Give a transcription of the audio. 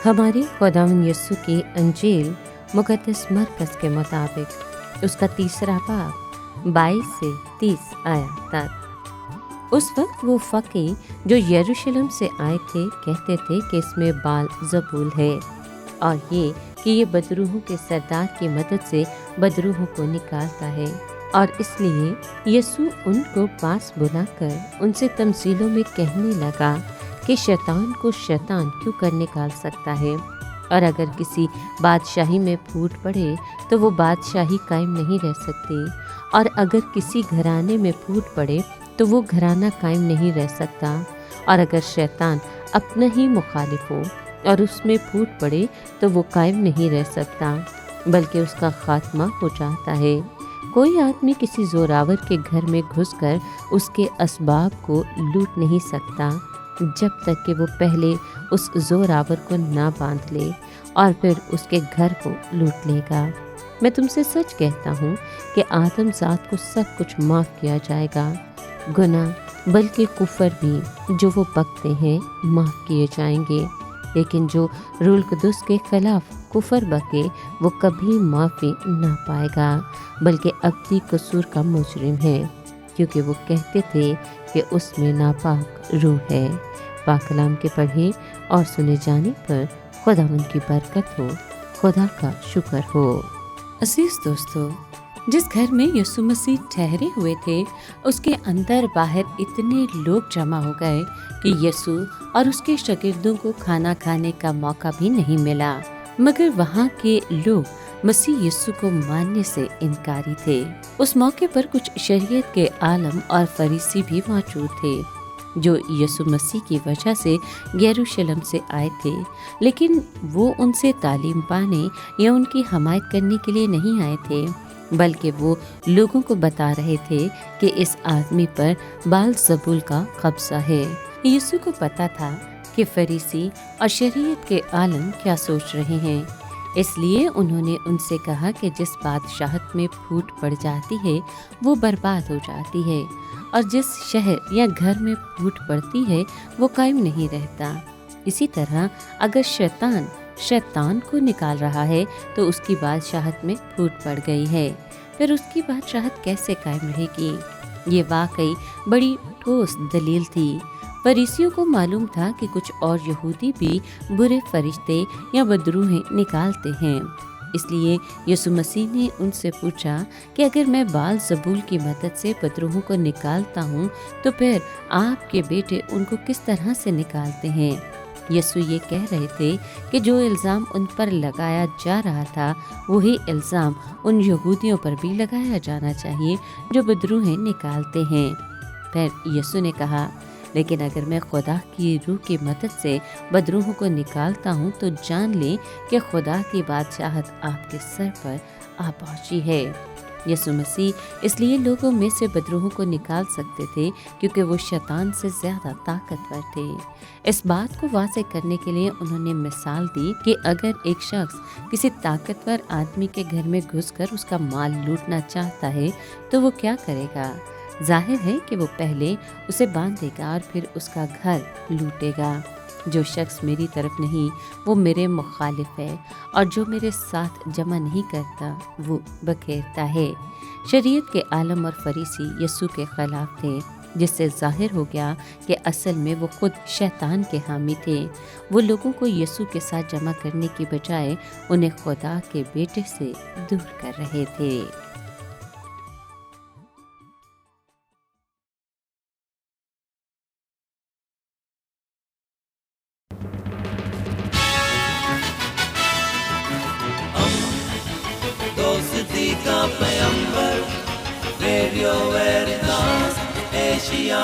हमारे खुदावंद यीशु की अंजील मुक़द्दस मरकज़ के मुताबिक उसका तीसरा बाब 22 से 30 आयत तक। उस वक्त वो फ़कीह जो यरूशलेम से आए थे कहते थे कि इसमें बाल ज़बूल है, और ये कि ये बदरूहों के सरदार की मदद से बदरूहों को निकालता है। और इसलिए यीशु उनको पास बुलाकर उनसे तमसीलों में कहने लगा कि शैतान को शैतान क्यों कर निकाल सकता है, और अगर किसी बादशाही में फूट पड़े तो वो बादशाही कायम नहीं रह सकती, और अगर किसी घराने में फूट पड़े तो वो घराना कायम नहीं रह सकता। और अगर शैतान अपना ही मुखालिफ हो और उसमें फूट पड़े तो वो कायम नहीं रह सकता, बल्कि उसका खात्मा हो जाता है। कोई आदमी किसी जोरावर के घर में घुसकर उसके असबाब को लूट नहीं सकता जब तक कि वो पहले उस जोरावर को ना बांध ले, और फिर उसके घर को लूट लेगा। मैं तुमसे सच कहता हूँ कि आदम ज़ात को सब कुछ माफ़ किया जाएगा, गुनाह बल्कि कुफर भी जो वो बकते हैं माफ़ किए जाएंगे, लेकिन जो रूल कुदस के खिलाफ कुफर बके वो कभी माफ़ी ना पाएगा, बल्कि अब्दी कसूर का मुजरिम है, क्योंकि वो कहते थे कि उसमें नापाक रूह है। पाक कलाम के पढ़े और सुने जाने पर खुदावंद की बरकत हो, खुदा का शुक्र हो। अजीज दोस्तों, जिस घर में यीशु मसीह ठहरे हुए थे उसके अंदर बाहर इतने लोग जमा हो गए कि यीशु और उसके शागिर्दों को खाना खाने का मौका भी नहीं मिला। मगर वहाँ के लोग मसीह यीशु को मानने से इनकारी थे। उस मौके पर कुछ शरीयत के आलम और फरीसी भी मौजूद थे जो यीशु मसीह की वजह से यरूशलेम से आए थे, लेकिन वो उनसे तालीम पाने या उनकी हमायत करने के लिए नहीं आए थे, बल्कि वो लोगों को बता रहे थे कि इस आदमी पर बाल ज़बूल का कब्जा है। यीशु को पता था कि फरीसी और शरीयत के आलम क्या सोच रहे हैं, इसलिए उन्होंने उनसे कहा कि जिस बादशाहत में फूट पड़ जाती है वो बर्बाद हो जाती है, और जिस शहर या घर में फूट पड़ती है वो कायम नहीं रहता। इसी तरह अगर शैतान को निकाल रहा है तो उसकी बादशाहत में फूट पड़ गई है, फिर उसकी बादशाहत कैसे कायम रहेगी? ये वाकई बड़ी ठोस दलील थी। फरीसियों को मालूम था कि कुछ और यहूदी भी बुरे फरिश्ते या बदरूहें निकालते हैं, इसलिए यीशु मसीह ने उनसे पूछा कि अगर मैं बाल ज़बूल की मदद से बदरूहों को निकालता हूँ तो फिर आपके बेटे उनको किस तरह से निकालते हैं? यीशु ये कह रहे थे कि जो इल्ज़ाम उन पर लगाया जा रहा था वही इल्ज़ाम उन यहूदियों पर भी लगाया जाना चाहिए जो बदरूहें निकालते हैं। फिर यीशु ने कहा, लेकिन अगर मैं खुदा की रूह की मदद से बदरूहों को निकालता हूँ तो जान लें कि खुदा की बादशाहत आपके सर पर आ पहुँची है। यीशु मसीह इसलिए लोगों में से बदरूहों को निकाल सकते थे क्योंकि वो शैतान से ज़्यादा ताकतवर थे। इस बात को वाज़ेह करने के लिए उन्होंने मिसाल दी कि अगर एक शख्स किसी ताकतवर आदमी के घर में घुसकर उसका माल लूटना चाहता है तो वो क्या करेगा? जाहिर है कि वो पहले उसे बांधेगा और फिर उसका घर लूटेगा। जो शख्स मेरी तरफ नहीं वो मेरे मुखालिफ है, और जो मेरे साथ जमा नहीं करता वो बखेरता है। शरीयत के आलम और फरीसी यीशु के खिलाफ थे, जिससे जाहिर हो गया कि असल में वो खुद शैतान के हामी थे। वो लोगों को यीशु के साथ जमा करने की बजाय उन्हें खुदा के बेटे से दूर कर रहे थे। दोस्ती का पैगंबर, रेडियो वेरितास एशिया।